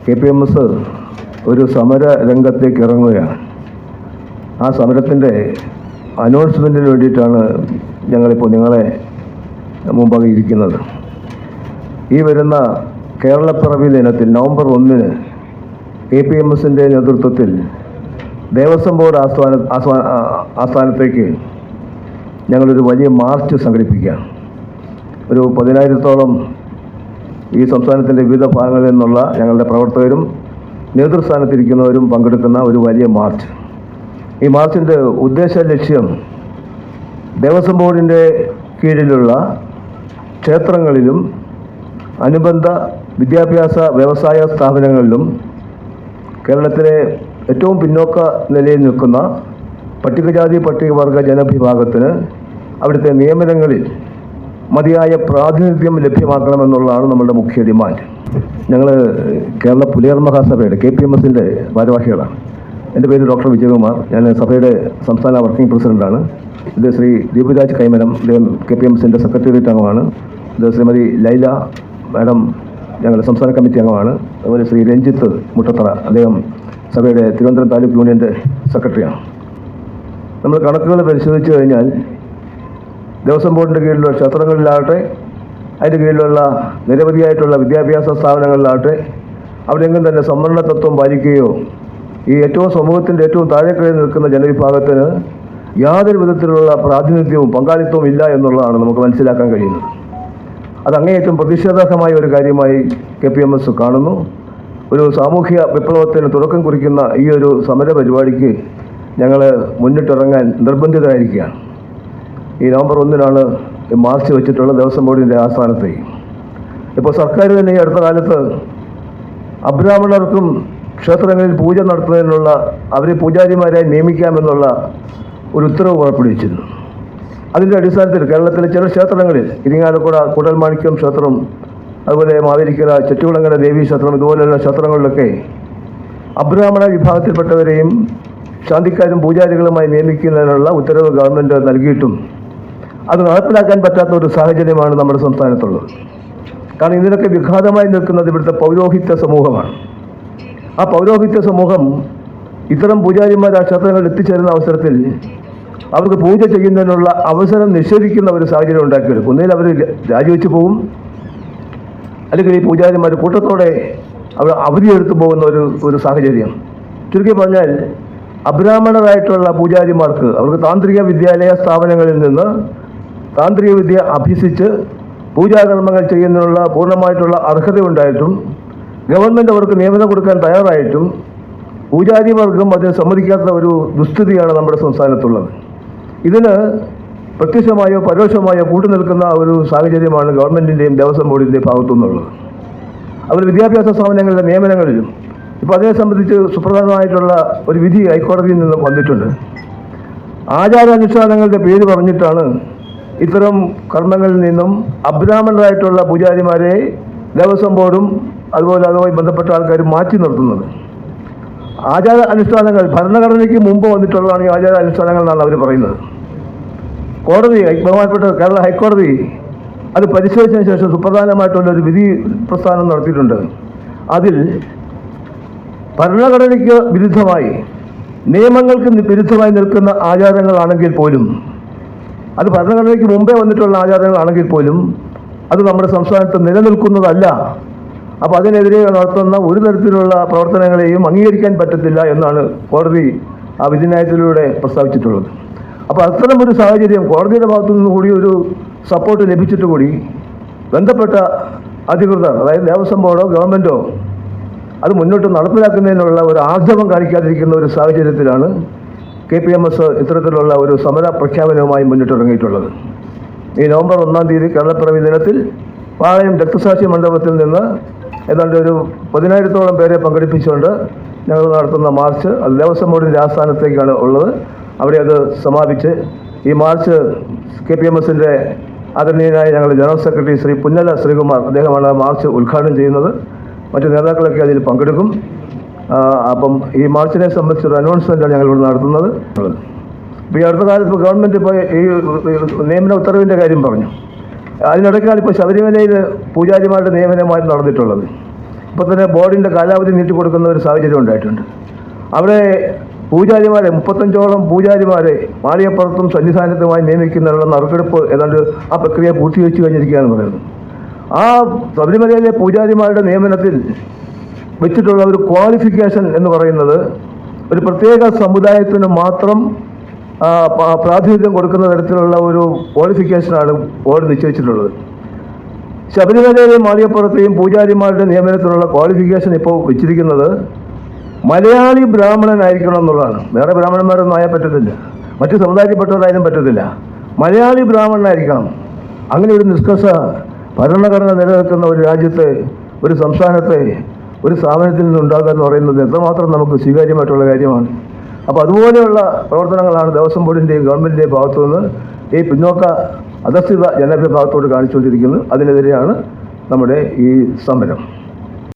KPMS ഒരു സമര രംഗത്തേക്ക് ഇറങ്ങുകയാണ്. ആ സമരത്തിൻ്റെ അനൗൺസ്മെൻറ്റിന് വേണ്ടിയിട്ടാണ് ഞങ്ങളിപ്പോൾ നിങ്ങളെ മുമ്പാകെ ഇരിക്കുന്നത്. ഈ വരുന്ന കേരളപ്പിറവി ദിനത്തിൽ നവംബർ 1-ന് KPMSൻ്റെ നേതൃത്വത്തിൽ ദേവസ്വം ബോർഡ് ആസ്ഥാനത്തേക്ക് ഞങ്ങളൊരു വലിയ മാർച്ച് സംഘടിപ്പിക്കുകയാണ്. ഒരു 10,000-ഓളം ഈ സംസ്ഥാനത്തിൻ്റെ വിവിധ ഭാഗങ്ങളിൽ നിന്നുള്ള ഞങ്ങളുടെ പ്രവർത്തകരും നേതൃസ്ഥാനത്തിരിക്കുന്നവരും പങ്കെടുക്കുന്ന ഒരു വലിയ മാർച്ച്. ഈ മാർച്ചിൻ്റെ ഉദ്ദേശ ലക്ഷ്യം ദേവസ്വം ബോർഡിൻ്റെ കീഴിലുള്ള ക്ഷേത്രങ്ങളിലും അനുബന്ധ വിദ്യാഭ്യാസ വ്യവസായ സ്ഥാപനങ്ങളിലും കേരളത്തിലെ ഏറ്റവും പിന്നോക്ക നിലയിൽ നിൽക്കുന്ന പട്ടികജാതി പട്ടികവർഗ ജനവിഭാഗത്തിന് അവിടുത്തെ നിയമനങ്ങളിൽ മതിയായ പ്രാതിനിധ്യം ലഭ്യമാക്കണമെന്നുള്ളതാണ് നമ്മളുടെ മുഖ്യ ഡിമാൻഡ്. ഞങ്ങൾ കേരള പുലയർ മഹാസഭയുടെ KPMSൻ്റെ ഭാരവാഹികളാണ്. എൻ്റെ പേര് ഡോക്ടർ വിജയകുമാർ. ഞാൻ സഭയുടെ സംസ്ഥാന വർക്കിംഗ് പ്രസിഡൻ്റാണ്. ഇത് ശ്രീ ദീപരാജ് കൈമനം, അദ്ദേഹം KPMSൻ്റെ സെക്രട്ടേറിയറ്റ് അംഗമാണ്. ഇത് ശ്രീമതി ലൈല മാഡം, ഞങ്ങളുടെ സംസ്ഥാന കമ്മിറ്റി അംഗമാണ്. അതുപോലെ ശ്രീ രഞ്ജിത്ത് മുട്ടത്തറ, അദ്ദേഹം സഭയുടെ തിരുവനന്തപുരം താലൂക്ക് യൂണിയൻ്റെ സെക്രട്ടറിയാണ്. നമ്മൾ കണക്കുകൾ പരിശോധിച്ച് കഴിഞ്ഞാൽ ദേവസ്വം ബോർഡിൻ്റെ കീഴിലുള്ള ക്ഷേത്രങ്ങളിലാകട്ടെ, അതിൻ്റെ കീഴിലുള്ള നിരവധിയായിട്ടുള്ള വിദ്യാഭ്യാസ സ്ഥാപനങ്ങളിലാകട്ടെ, അവിടെയെങ്കിലും തന്നെ സംവരണ തത്വം പാലിക്കുകയോ ഈ സമൂഹത്തിൻ്റെ ഏറ്റവും താഴേക്കിടയിൽ നിൽക്കുന്ന ജനവിഭാഗത്തിന് യാതൊരു വിധത്തിലുള്ള പ്രാതിനിധ്യവും പങ്കാളിത്തവും ഇല്ല എന്നുള്ളതാണ് നമുക്ക് മനസ്സിലാക്കാൻ കഴിയുന്നത്. അത് അങ്ങേയറ്റം പ്രതിഷേധാർഹമായ ഒരു കാര്യമായി KPMS കാണുന്നു. ഒരു സാമൂഹ്യ വിപ്ലവത്തിന് തുടക്കം കുറിക്കുന്ന ഈ ഒരു സമര പരിപാടിക്ക് ഞങ്ങൾ മുന്നിട്ടിറങ്ങാൻ നിർബന്ധിതരായിരിക്കുകയാണ്. ഈ നവംബർ 1-നാണ് മാർച്ച് വെച്ചിട്ടുള്ള ദേവസ്വം ബോർഡിൻ്റെ ആസ്ഥാനത്തേക്ക്. ഇപ്പോൾ സർക്കാർ തന്നെ ഈ അടുത്ത കാലത്ത് അബ്രാഹ്മണർക്കും ക്ഷേത്രങ്ങളിൽ പൂജ നടത്തുന്നതിനുള്ള അവരെ പൂജാരിമാരായി നിയമിക്കാമെന്നുള്ള ഒരു ഉത്തരവ് പുറപ്പെടുവിച്ചിരുന്നു. അതിൻ്റെ അടിസ്ഥാനത്തിൽ കേരളത്തിലെ ചില ക്ഷേത്രങ്ങളിൽ, ഇരിങ്ങാലക്കുട കൂടൽമാണിക്യം ക്ഷേത്രം, അതുപോലെ മാവേലിക്കര ചെട്ടികുളങ്ങര ദേവീ ക്ഷേത്രം, ഇതുപോലെയുള്ള ക്ഷേത്രങ്ങളിലൊക്കെ അബ്രാഹ്മണ വിഭാഗത്തിൽപ്പെട്ടവരെയും ശാന്തിക്കാരും പൂജാരികളുമായി നിയമിക്കുന്നതിനുള്ള ഉത്തരവ് ഗവൺമെൻറ് നൽകിയിട്ടും അത് നടപ്പിലാക്കാൻ പറ്റാത്ത ഒരു സാഹചര്യമാണ് നമ്മുടെ സംസ്ഥാനത്തുള്ളത്. കാരണം ഇതിനൊക്കെ വിഘാതമായി നിൽക്കുന്നത് ഇവിടുത്തെ പൗരോഹിത്യ സമൂഹമാണ്. ആ പൗരോഹിത്യ സമൂഹം ഇത്തരം പൂജാരിമാർ ആ ക്ഷേത്രങ്ങളിൽ എത്തിച്ചേരുന്ന അവസരത്തിൽ അവർക്ക് പൂജ ചെയ്യുന്നതിനുള്ള അവസരം നിഷേധിക്കുന്ന ഒരു സാഹചര്യം ഉണ്ടാക്കിയെടുക്കും. ഒന്നുകിൽ അവർ രാജിവെച്ച് പോകും, അല്ലെങ്കിൽ ഈ പൂജാരിമാർ കൂട്ടത്തോടെ അവർ അവധിയെടുത്തു പോകുന്ന ഒരു സാഹചര്യം. ചുരുക്കി പറഞ്ഞാൽ അബ്രാഹ്മണരായിട്ടുള്ള പൂജാരിമാർക്ക് അവർക്ക് താന്ത്രിക വിദ്യാലയ സ്ഥാപനങ്ങളിൽ നിന്ന് താന്ത്രിക വിദ്യ അഭ്യസിച്ച് പൂജാകർമ്മങ്ങൾ ചെയ്യുന്നതിനുള്ള പൂർണ്ണമായിട്ടുള്ള അർഹതയുണ്ടായിട്ടും ഗവൺമെൻറ് അവർക്ക് നിയമനം കൊടുക്കാൻ തയ്യാറായിട്ടും പൂജാരിമാർക്കും അതിന് സമ്മതിക്കാത്ത ഒരു ദുസ്ഥിതിയാണ് നമ്മുടെ സംസ്ഥാനത്തുള്ളത്. ഇതിന് പ്രത്യക്ഷമായോ പരോക്ഷമായോ കൂട്ടുനിൽക്കുന്ന ഒരു സാഹചര്യമാണ് ഗവൺമെൻറ്റിൻ്റെയും ദേവസ്വം ബോർഡിൻ്റെയും ഭാഗത്തുനിന്നുള്ളത്. അവർ വിദ്യാഭ്യാസ സ്ഥാപനങ്ങളിലെ നിയമനങ്ങളിലും ഇപ്പോൾ അതിനെ സംബന്ധിച്ച് സുപ്രധാനമായിട്ടുള്ള ഒരു വിധി ഹൈക്കോടതിയിൽ നിന്ന് വന്നിട്ടുണ്ട്. ആചാരാനുഷ്ഠാനങ്ങളുടെ പേര് പറഞ്ഞിട്ടാണ് ഇത്തരം കർമ്മങ്ങളിൽ നിന്നും അബ്രാഹ്മണരായിട്ടുള്ള പൂജാരിമാരെ ദേവസ്വം ബോർഡും അതുമായി ബന്ധപ്പെട്ട ആൾക്കാരും മാറ്റി നിർത്തുന്നത്. ആചാര അനുഷ്ഠാനങ്ങൾ ഭരണഘടനയ്ക്ക് മുമ്പ് വന്നിട്ടുള്ളതാണ് ഈ ആചാര അനുഷ്ഠാനങ്ങൾ എന്നാണ് അവർ പറയുന്നത്. കോടതി, ബഹുമാനപ്പെട്ട കേരള ഹൈക്കോടതി അത് പരിശോധിച്ചതിന് ശേഷം സുപ്രധാനമായിട്ടുള്ളൊരു വിധി പ്രസ്ഥാനം നടത്തിയിട്ടുണ്ട്. അതിൽ ഭരണഘടനയ്ക്ക് വിരുദ്ധമായി, നിയമങ്ങൾക്ക് വിരുദ്ധമായി നിൽക്കുന്ന ആചാരങ്ങളാണെങ്കിൽ പോലും, അത് ഭരണഘടനയ്ക്ക് മുമ്പേ വന്നിട്ടുള്ള ആചാരങ്ങളാണെങ്കിൽ പോലും അത് നമ്മുടെ സംസ്ഥാനത്ത് നിലനിൽക്കുന്നതല്ല. അപ്പോൾ അതിനെതിരെ നടത്തുന്ന ഒരു തരത്തിലുള്ള പ്രവർത്തനങ്ങളെയും അംഗീകരിക്കാൻ പറ്റത്തില്ല എന്നാണ് കോടതി ആ വിധിന്യായത്തിലൂടെ പ്രസ്താവിച്ചിട്ടുള്ളത്. അപ്പോൾ അത്തരം ഒരു സാഹചര്യം കോടതിയുടെ ഭാഗത്തു നിന്ന് കൂടി ഒരു സപ്പോർട്ട് ലഭിച്ചിട്ട് കൂടി ബന്ധപ്പെട്ട അധികൃതർ, അതായത് ദേവസ്വം ബോർഡോ ഗവൺമെൻറ്റോ അത് മുന്നോട്ട് നടപ്പിലാക്കുന്നതിനുള്ള ഒരു ആർജവം കാണിക്കാതിരിക്കുന്ന ഒരു സാഹചര്യത്തിലാണ് KPMS ഇത്തരത്തിലുള്ള ഒരു സമര പ്രഖ്യാപനവുമായി മുന്നിട്ടിറങ്ങിയിട്ടുള്ളത്. ഈ നവംബർ 1-ാം തീയതി കേരളപ്പിറവി ദിനത്തിൽ പാളയം രക്തസാക്ഷി മണ്ഡപത്തിൽ നിന്ന് ഏതാണ്ട് ഒരു 10,000-ഓളം പേരെ പങ്കെടുപ്പിച്ചുകൊണ്ട് ഞങ്ങൾ നടത്തുന്ന മാർച്ച് അത് ദേവസ്വം ബോർഡിൻ്റെ ആസ്ഥാനത്തേക്കാണ് ഉള്ളത്. അവിടെ അത് സമാപിച്ച് ഈ മാർച്ച് KPMSൻ്റെ ആദരണീയനായ ഞങ്ങളുടെ ജനറൽ സെക്രട്ടറി ശ്രീ പുന്നല ശ്രീകുമാർ, അദ്ദേഹമാണ് മാർച്ച് ഉദ്ഘാടനം ചെയ്യുന്നത്. മറ്റു നേതാക്കളൊക്കെ അതിൽ പങ്കെടുക്കും. അപ്പം ഈ മാർച്ചിനെ സംബന്ധിച്ചൊരു അനൗൺസ്മെൻറ്റാണ് ഞങ്ങളിവിടെ നടത്തുന്നത്. ഇപ്പോൾ ഈ അടുത്ത കാലത്ത് ഗവൺമെൻറ് ഇപ്പോൾ ഈ നിയമന ഉത്തരവിൻ്റെ കാര്യം പറഞ്ഞു. അതിനിടയ്ക്കാണ് ഇപ്പോൾ ശബരിമലയിൽ പൂജാരിമാരുടെ നിയമനമായി നടന്നിട്ടുള്ളത്. ഇപ്പോൾ തന്നെ ബോർഡിൻ്റെ കാലാവധി നീട്ടിക്കൊടുക്കുന്ന ഒരു സാഹചര്യം ഉണ്ടായിട്ടുണ്ട്. അവിടെ പൂജാരിമാരെ 35ഓളം പൂജാരിമാരെ മാളികപ്പുറത്തും സന്നിധാനത്തുമായി നിയമിക്കുന്നതിനുള്ള നറുക്കെടുപ്പ് ഏതാണ്ട് ആ പ്രക്രിയ പൂർത്തീകരിച്ചു കഴിഞ്ഞിരിക്കുകയാണെന്ന് പറയുന്നു. ആ ശബരിമലയിലെ പൂജാരിമാരുടെ നിയമനത്തിൽ വെച്ചിട്ടുള്ള ഒരു ക്വാളിഫിക്കേഷൻ എന്ന് പറയുന്നത് ഒരു പ്രത്യേക സമുദായത്തിന് മാത്രം പ്രാതിനിധ്യം കൊടുക്കുന്ന തരത്തിലുള്ള ഒരു ക്വാളിഫിക്കേഷനാണ് ബോർഡ് നിശ്ചയിച്ചിട്ടുള്ളത്. ശബരിമലയിലെയും മാളികപ്പുറത്തെയും പൂജാരിമാരുടെ നിയമനത്തിനുള്ള ക്വാളിഫിക്കേഷൻ ഇപ്പോൾ വെച്ചിരിക്കുന്നത് മലയാളി ബ്രാഹ്മണനായിരിക്കണം എന്നുള്ളതാണ്. വേറെ ബ്രാഹ്മണന്മാരൊന്നും ആയാൽ പറ്റത്തില്ല, മറ്റ് സമുദായത്തിൽപ്പെട്ടവരായാലും പറ്റത്തില്ല, മലയാളി ബ്രാഹ്മണനായിരിക്കണം. അങ്ങനെ ഒരു നിഷ്കർഷ ഭരണഘടന നിലനിൽക്കുന്ന ഒരു രാജ്യത്തെ, ഒരു സംസ്ഥാനത്തെ, ഒരു സ്ഥാപനത്തിൽ നിന്നുണ്ടാകുക എന്ന് പറയുന്നത് എത്രമാത്രം നമുക്ക് സ്വീകാര്യമായിട്ടുള്ള കാര്യമാണ്. അപ്പോൾ അതുപോലെയുള്ള പ്രവർത്തനങ്ങളാണ് ദേവസ്വം ബോർഡിൻ്റെയും ഗവൺമെൻറ്റിൻ്റെയും ഭാഗത്തു നിന്ന് ഈ പിന്നോക്ക അധസ്ഥിത ജനവിഭാഗത്തോട് കാണിച്ചുകൊണ്ടിരിക്കുന്നത്. അതിനെതിരെയാണ് നമ്മുടെ ഈ സമരം.